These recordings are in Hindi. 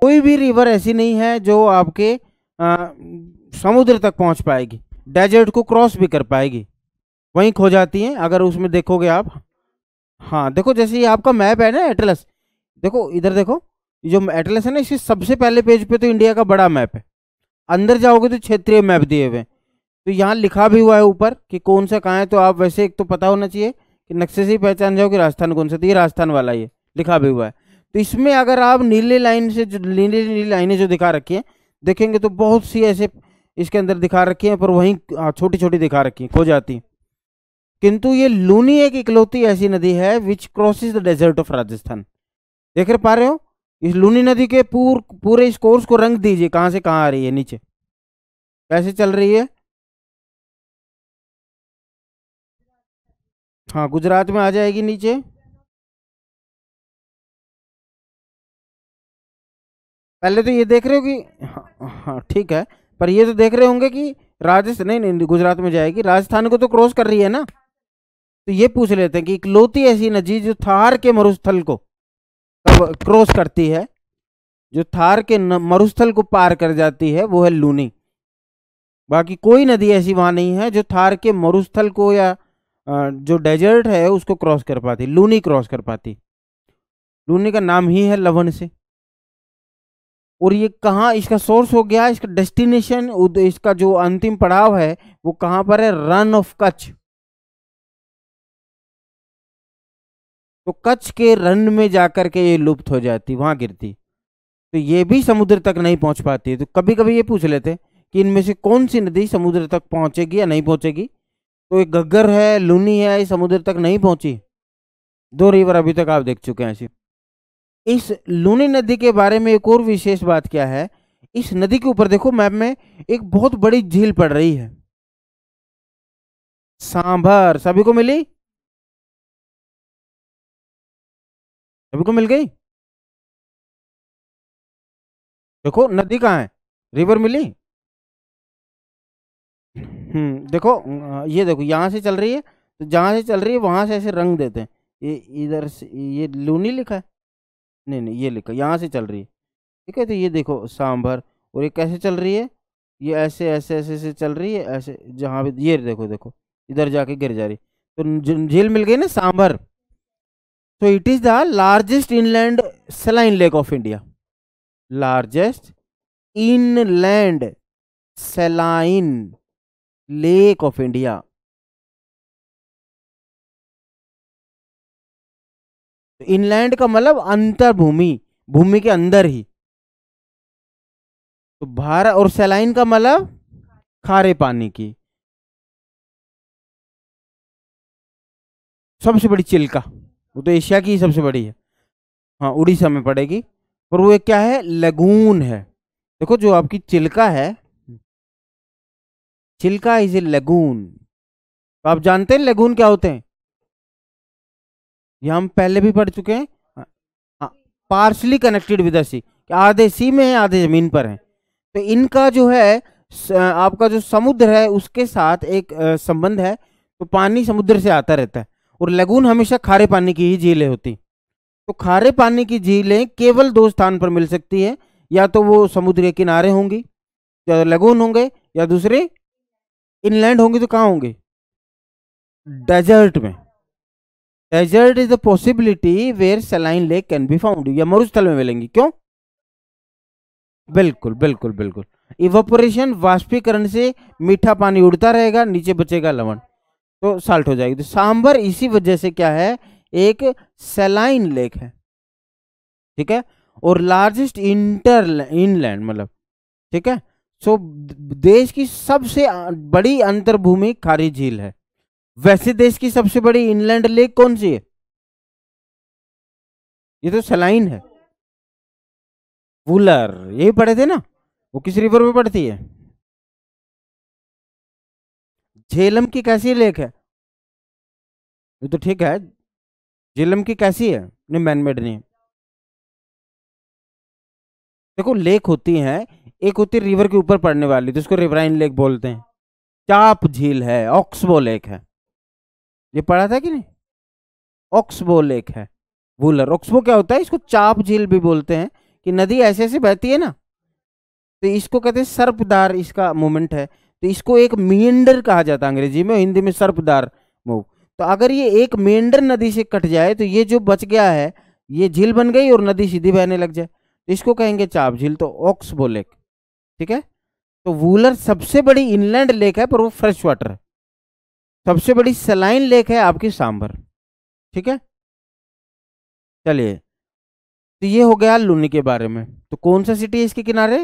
कोई भी रिवर ऐसी नहीं है जो आपके समुद्र तक पहुंच पाएगी, डेजर्ट को क्रॉस भी कर पाएगी, वहीं खो जाती हैं। अगर उसमें देखोगे आप, हाँ देखो जैसे ये आपका मैप है ना एटलस, देखो इधर देखो, ये जो एटलस है ना, इसके सबसे पहले पेज पे तो इंडिया का बड़ा मैप है, अंदर जाओगे तो क्षेत्रीय मैप दिए हुए हैं। तो यहाँ लिखा भी हुआ है ऊपर कि कौन सा कहाँ है। तो आप वैसे एक तो पता होना चाहिए कि नक्शे से ही पहचान जाओ कि राजस्थान कौन सा, तो ये राजस्थान वाला ये लिखा भी हुआ है। तो इसमें अगर आप नीले लाइन से जो नीली नीली लाइनें जो दिखा रखी हैं देखेंगे तो बहुत सी ऐसे इसके अंदर दिखा रखी हैं, पर वहीं छोटी छोटी दिखा रखी हैं, खो जाती हैं। किंतु ये लूनी एक इकलौती ऐसी नदी है which crosses the desert of Rajasthan. देख पा रहे हो, इस लूनी नदी के पूरे इस कोर्स को रंग दीजिए, कहां से कहां आ रही है, नीचे कैसे चल रही है। हाँ गुजरात में आ जाएगी नीचे। पहले तो ये देख रहे हो कि हाँ, हाँ ठीक है, पर ये तो देख रहे होंगे कि राजस्थान, नहीं गुजरात में जाएगी, राजस्थान को तो क्रॉस कर रही है ना। तो ये पूछ लेते हैं कि इकलौती ऐसी नदी जो थार के मरुस्थल को क्रॉस करती है, जो थार के मरुस्थल को पार कर जाती है, वो है लूनी। बाकी कोई नदी ऐसी वहां नहीं है जो थार के मरुस्थल को या जो डेजर्ट है उसको क्रॉस कर पाती, लूनी क्रॉस कर पाती। लूनी का नाम ही है लवण से। और ये कहाँ इसका सोर्स हो गया, इसका डेस्टिनेशन, इसका जो अंतिम पड़ाव है वो कहां पर है, रन ऑफ कच्छ। तो कच्छ के रन में जाकर के ये लुप्त हो जाती, वहां गिरती, तो ये भी समुद्र तक नहीं पहुंच पाती है। तो कभी कभी ये पूछ लेते हैं कि इनमें से कौन सी नदी समुद्र तक पहुंचेगी या नहीं पहुंचेगी। तो एक घग्गर है, लूनी है, ये समुद्र तक नहीं पहुंची। दो रिवर अभी तक आप देख चुके हैं ऐसी। इस लूनी नदी के बारे में एक और विशेष बात क्या है, इस नदी के ऊपर देखो मैप में एक बहुत बड़ी झील पड़ रही है, सांभर। सभी को मिली, सभी को मिल गई। देखो नदी कहाँ है, रिवर मिली। देखो ये देखो यहाँ से चल रही है, तो जहां से चल रही है वहां से ऐसे रंग देते हैं। ये इधर से ये लूनी लिखा है, नहीं नहीं ये लिखा, यहाँ से चल रही है, ठीक है। तो ये देखो सांभर, और ये कैसे चल रही है, ये ऐसे ऐसे ऐसे से चल रही है, ऐसे जहाँ भी ये देखो देखो इधर जाके गिर जा रही। तो झील मिल गई ना सांभर। तो it is the largest inland saline lake of India, largest inland saline lake of India. Inland का मतलब अंतर भूमि, भूमि के अंदर ही। तो भारत, और सैलाइन का मतलब खारे पानी की। सबसे बड़ी चिल्का, वो तो एशिया की ही सबसे बड़ी है, हाँ उड़ीसा में पड़ेगी। पर वो एक क्या है, लगून है। देखो जो आपकी चिल्का है, चिल्का इज ए लगून। तो आप जानते हैं लगून क्या होते हैं, ये हम पहले भी पढ़ चुके हैं। पार्शली कनेक्टेड विद द सी, आधे सी में है आधे जमीन पर है। तो इनका जो है आपका जो समुद्र है उसके साथ एक संबंध है। तो पानी समुद्र से आता रहता है, और लगून हमेशा खारे पानी की ही झीलें होती। तो खारे पानी की झीलें केवल दो स्थान पर मिल सकती है, या तो वो समुद्र के किनारे होंगी, या लगून होंगे, या दूसरे इनलैंड होंगे। तो कहाँ होंगे, डेजर्ट में। Desert is the possibility where saline lake can be found, या मरुस्थल में मिलेंगी। क्यों, बिल्कुल बिल्कुल बिल्कुल, इवोपोरेशन, वाष्पीकरण से मीठा पानी उड़ता रहेगा, नीचे बचेगा लवण, तो साल्ट हो जाएगी। तो सांबर इसी वजह से क्या है, एक सलाइन लेक है, ठीक है, और लार्जेस्ट इनलैंड मतलब, ठीक है। सो देश की सबसे बड़ी अंतर्भूमि खारी झील है। वैसे देश की सबसे बड़ी इनलैंड लेक कौन सी है, ये तो सलाइन है, वुलर, यही पढ़े थे ना। वो किस रिवर में पड़ती है, झेलम की कैसी लेक है, ये तो ठीक है। झेलम की कैसी है, नहीं मैनमेड नहीं। देखो लेक होती हैं, एक होती है रिवर के ऊपर पड़ने वाली, तो उसको रिवराइन लेक बोलते हैं। चाप झील है, ऑक्सबो लेक है, ये पढ़ा था कि नहीं, ऑक्सबो लेक है। वूलर। ऑक्सबो क्या होता है, इसको चाप झील भी बोलते हैं, कि नदी ऐसे ऐसे बहती है ना, तो इसको कहते हैं सर्पदार, इसका मूवमेंट है, तो इसको एक मींडर कहा जाता है अंग्रेजी में, हिंदी में सर्पदार मूव। तो अगर ये एक मेंढर नदी से कट जाए तो ये जो बच गया है ये झील बन गई और नदी सीधी बहने लग जाए, तो इसको कहेंगे चाप झील, तो ऑक्सबो लेक। ठीक है, तो वूलर सबसे बड़ी इनलैंड लेक है पर वो फ्रेश वाटर है। सबसे बड़ी सलाइन लेक है आपकी सांबर। ठीक है, चलिए, तो ये हो गया लुनी के बारे में। तो कौन सा सिटी है इसके किनारे?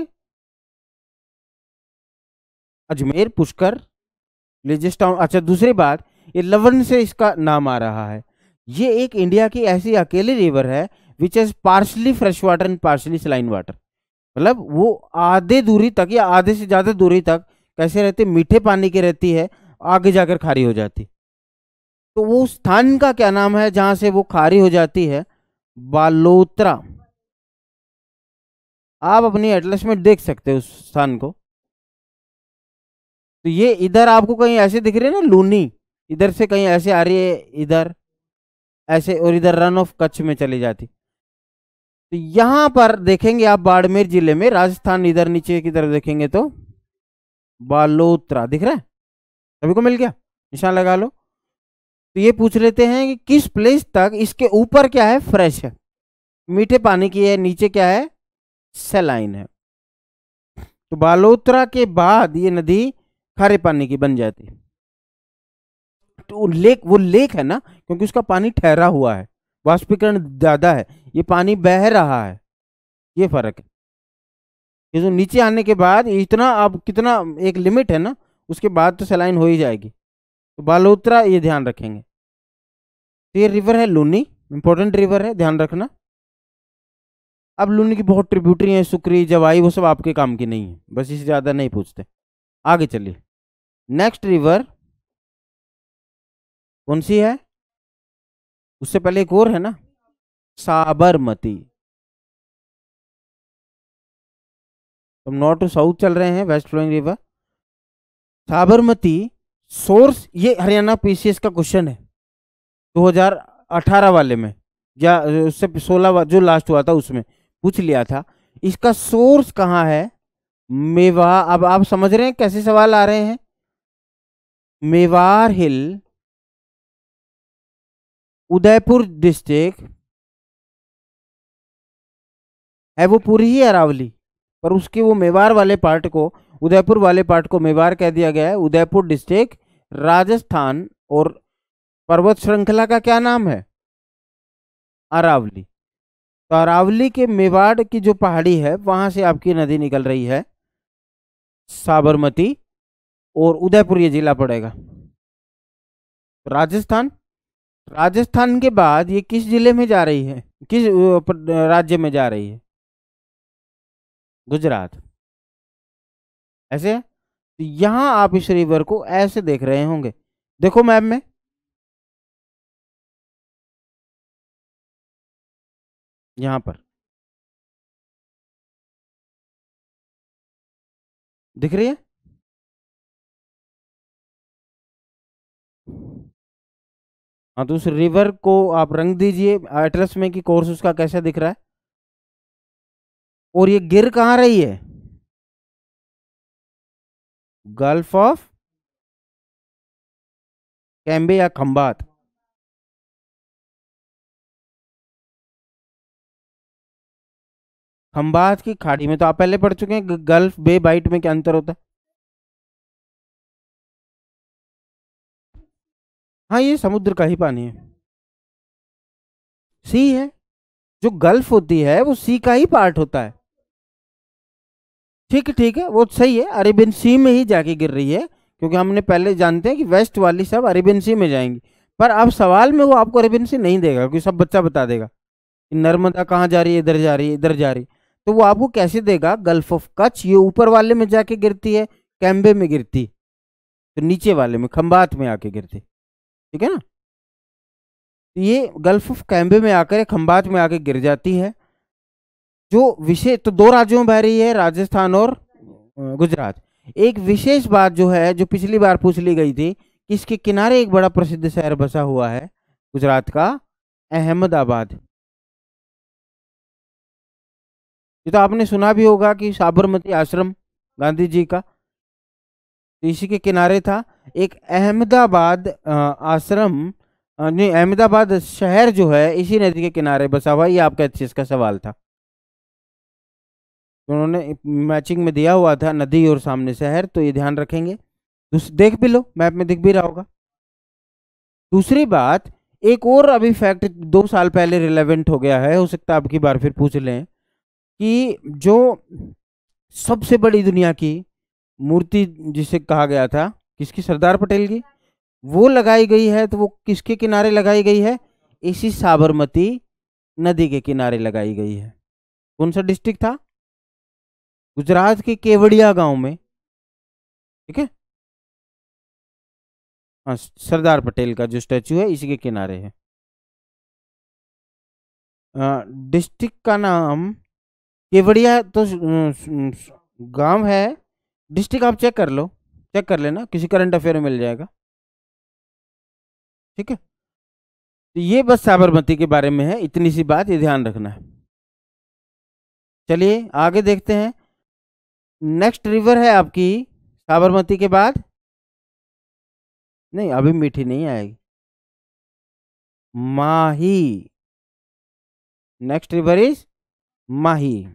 Ajmer, Pushkar, religious town. अच्छा, दूसरी बात, ये लवन से इसका नाम आ रहा है। ये एक इंडिया की ऐसी अकेली रिवर है which is partially fresh water and partially saline water. मतलब वो आधे दूरी तक या आधे से ज्यादा दूरी तक कैसे रहती, मीठे पानी की रहती है, आगे जाकर खारी हो जाती। तो वो स्थान का क्या नाम है जहां से वो खारी हो जाती है? बालोतरा। आप अपनी एटलस में देख सकते हो उस स्थान को। तो ये इधर आपको कहीं ऐसे दिख रही है ना लूनी, इधर से कहीं ऐसे आ रही है, इधर ऐसे, और इधर रन ऑफ कच्छ में चली जाती। तो यहां पर देखेंगे आप बाड़मेर जिले में, राजस्थान, इधर नीचे की तरफ देखेंगे तो बालोतरा दिख रहा है। सभी को मिल गया, निशान लगा लो। तो ये पूछ लेते हैं कि किस प्लेस तक इसके ऊपर क्या है, फ्रेश है, मीठे पानी की है, नीचे क्या है, सलाइन है। तो बालोतरा के बाद ये नदी खारे पानी की बन जाती। तो लेक, वो लेक है ना, क्योंकि उसका पानी ठहरा हुआ है, वाष्पीकरण ज्यादा है, ये पानी बह रहा है, ये फर्क है। ये जो नीचे आने के बाद इतना, अब कितना एक लिमिट है ना, उसके बाद तो सलाइन हो ही जाएगी। तो बालोतरा ये ध्यान रखेंगे। तो ये रिवर है लूनी, इंपॉर्टेंट रिवर है, ध्यान रखना। अब लूनी की बहुत ट्रिब्यूटरी है, सुकरी, जवाई, वो सब आपके काम की नहीं है, बस इससे ज्यादा नहीं पूछते। आगे चलिए, नेक्स्ट रिवर कौन सी है? उससे पहले एक और है ना, साबरमती। हम नॉर्थ टू साउथ चल रहे हैं, west flowing river Sabarmati. Source, ये हरियाणा पीसीएस का क्वेश्चन है 2018 वाले में, या उससे 16 जो लास्ट हुआ था उसमें पूछ लिया था। इसका सोर्स कहाँ है? मेवा। अब आप समझ रहे हैं कैसे सवाल आ रहे हैं। मेवार हिल, उदयपुर डिस्ट्रिक्ट है, वो पूरी ही अरावली, पर उसके वो मेवाड़ वाले पार्ट को, उदयपुर वाले पार्ट को मेवाड़ कह दिया गया है। उदयपुर डिस्ट्रिक्ट राजस्थान, और पर्वत श्रृंखला का क्या नाम है? अरावली। तो अरावली के मेवाड़ की जो पहाड़ी है वहां से आपकी नदी निकल रही है साबरमती, और उदयपुर ये जिला पड़ेगा राजस्थान। राजस्थान के बाद ये किस जिले में जा रही है, किस राज्य में जा रही है? गुजरात। ऐसे है? तो यहां आप इस रिवर को ऐसे देख रहे होंगे, देखो मैप में, यहां पर दिख रही है। हाँ, तो उस रिवर को आप रंग दीजिए एटलस में कि कोर्स उसका कैसा दिख रहा है। और ये गिर कहाँ रही है? गल्फ ऑफ कैम्बे या खंबात। खंबात की खाड़ी में, तो आप पहले पढ़ चुके हैं गल्फ बे बाइट में क्या अंतर होता है। हाँ, ये समुद्र का ही पानी है, सी है। जो गल्फ होती है वो सी का ही पार्ट होता है। ठीक है, ठीक है, वो सही है, अरेबियन सी में ही जाके गिर रही है, क्योंकि हमने पहले जानते हैं कि वेस्ट वाली सब अरेबियन सी में जाएंगी। पर अब सवाल में वो आपको अरेबियन सी नहीं देगा, क्योंकि सब बच्चा बता देगा कि नर्मदा कहाँ जा रही है, इधर जा रही है, इधर जा रही है। तो वो आपको कैसे देगा? गल्फ ऑफ कच्छ ये ऊपर वाले में जाके गिरती है, कैम्बे में गिरती, तो नीचे वाले में खंबात में आके गिरती। ठीक है ना, तो ये गल्फ ऑफ कैम्बे में आकर खंबात में आके गिर जाती है। जो विशेष, तो दो राज्यों में बह रही है, राजस्थान और गुजरात। एक विशेष बात जो है, जो पिछली बार पूछ ली गई थी, कि इसके किनारे एक बड़ा प्रसिद्ध शहर बसा हुआ है गुजरात का, अहमदाबाद। ये तो आपने सुना भी होगा कि साबरमती आश्रम गांधी जी का तो इसी के किनारे था। एक अहमदाबाद आश्रम नहीं, अहमदाबाद शहर जो है इसी नदी के किनारे बसा हुआ है। ये आपका एचएस का सवाल था, तो उन्होंने मैचिंग में दिया हुआ था नदी और सामने शहर, तो ये ध्यान रखेंगे। देख भी लो, मैप में दिख भी रहा होगा। दूसरी बात, एक और अभी फैक्ट 2 साल पहले रिलेवेंट हो गया है, हो सकता है अब की बार फिर पूछ लें, कि जो सबसे बड़ी दुनिया की मूर्ति जिसे कहा गया था किसकी, सरदार पटेल की, वो लगाई गई है, तो वो किसके किनारे लगाई गई है? इसी साबरमती नदी के किनारे लगाई गई है। कौन सा डिस्ट्रिक्ट था? गुजरात के केवड़िया गांव में। ठीक है, हाँ, सरदार पटेल का जो स्टैचू है इसी के किनारे है। डिस्ट्रिक्ट का नाम केवड़िया तो गांव है, डिस्ट्रिक्ट आप चेक कर लो, चेक कर लेना, किसी करंट अफेयर में मिल जाएगा। ठीक है, तो ये बस साबरमती के बारे में है, इतनी सी बात, ये ध्यान रखना है। चलिए आगे देखते हैं। नेक्स्ट रिवर है आपकी साबरमती के बाद, नहीं अभी मीठी नहीं आएगी, माही। नेक्स्ट रिवर इज माही।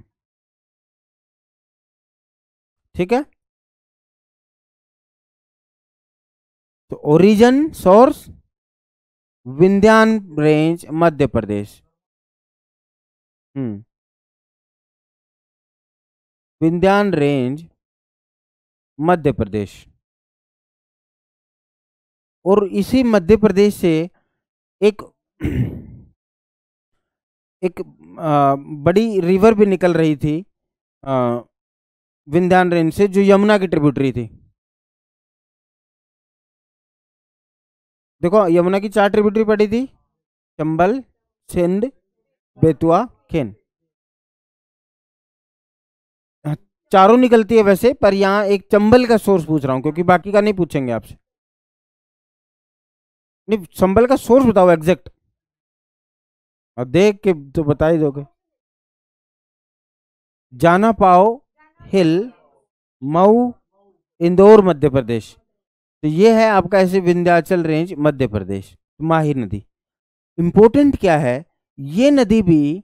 ठीक है, तो origin source Vindhyan range Madhya Pradesh. Vindhyan range Madhya Pradesh, और इसी मध्य प्रदेश से एक एक बड़ी रिवर भी निकल रही थी विंध्यान रेंज से, जो यमुना की ट्रिब्यूटरी थी। देखो यमुना की 4 ट्रिब्यूटरी पड़ी थी, चंबल, सिंध, बेतुआ, खेन। चारों निकलती है वैसे, पर यहाँ एक चंबल का सोर्स पूछ रहा हूँ, क्योंकि बाकी का नहीं पूछेंगे आपसे। नहीं, चंबल का सोर्स बताओ एग्जैक्ट, और देख के तो बता ही दोगे। जाना पाओ हिल, मऊ, इंदौर मध्य प्रदेश। तो ये है आपका ऐसे विंध्याचल रेंज मध्य प्रदेश, माही नदी। इंपॉर्टेंट क्या है, ये नदी भी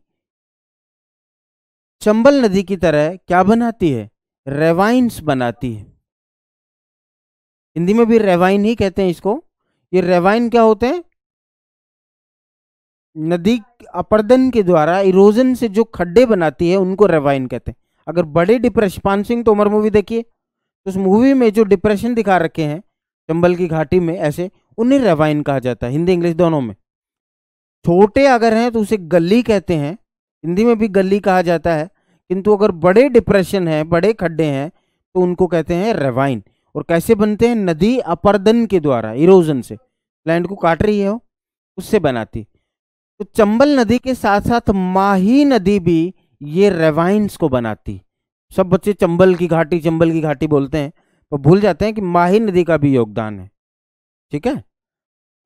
चंबल नदी की तरह क्या बनाती है? रेवाइन्स बनाती है। हिंदी में भी रेवाइन ही कहते हैं इसको। ये रेवाइन क्या होते हैं? नदी अपर्दन के द्वारा इरोजन से जो खड्डे बनाती है उनको रेवाइन कहते हैं। अगर बड़े डिप्रेशन, पान सिंह तोमर मूवी देखिए, तो उस मूवी में जो डिप्रेशन दिखा रखे हैं चंबल की घाटी में ऐसे, उन्हें रेवाइन कहा जाता है, हिंदी इंग्लिश दोनों में। छोटे अगर हैं तो उसे गली कहते हैं, हिंदी में भी गली कहा जाता है, किंतु अगर बड़े डिप्रेशन है, बड़े खड्डे हैं, तो उनको कहते हैं रेवाइन। और कैसे बनते हैं? नदी अपर्दन के द्वारा, इरोजन से, लैंड को काट रही है वो, उससे बनाती। तो चंबल नदी के साथ साथ माही नदी भी ये रेवाइन्स को बनाती। सब बच्चे चंबल की घाटी बोलते हैं, तो भूल जाते हैं कि माही नदी का भी योगदान है। ठीक है,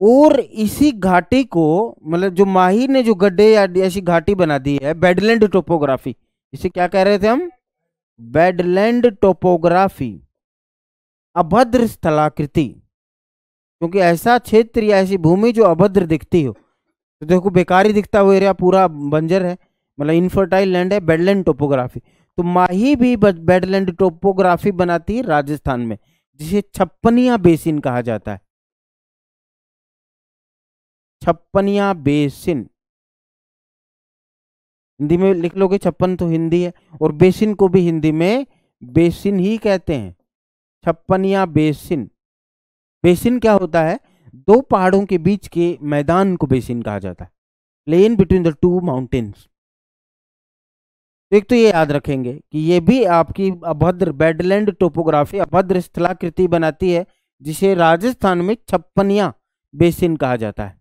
और इसी घाटी को, मतलब जो माही ने जो गड्ढे या ऐसी घाटी बना दी है, बेडलैंड टोपोग्राफी, इसे क्या कह रहे थे हम? बेडलैंड टोपोग्राफी, अभद्र स्थलाकृति। क्योंकि ऐसा क्षेत्र या ऐसी भूमि जो अभद्र दिखती हो, तो देखो बेकार ही दिखता हुआ एरिया पूरा बंजर है, मतलब इनफर्टाइल लैंड है, बेडलैंड टोपोग्राफी। तो माही भी बेडलैंड टोपोग्राफी बनाती है राजस्थान में, जिसे छप्पनिया बेसिन कहा जाता है। छप्पनिया बेसिन, हिंदी में लिख लोगे, छप्पन तो हिंदी है, और बेसिन को भी हिंदी में बेसिन ही कहते हैं, छप्पनिया बेसिन। बेसिन क्या होता है? 2 पहाड़ों के बीच के मैदान को बेसिन कहा जाता है, प्लेन बिटवीन द 2 माउंटेन्स। एक तो ये याद रखेंगे कि ये भी आपकी अभद्र बेडलैंड टोपोग्राफी, अभद्र स्थलाकृति बनाती है, जिसे राजस्थान में छप्पनिया बेसिन कहा जाता है।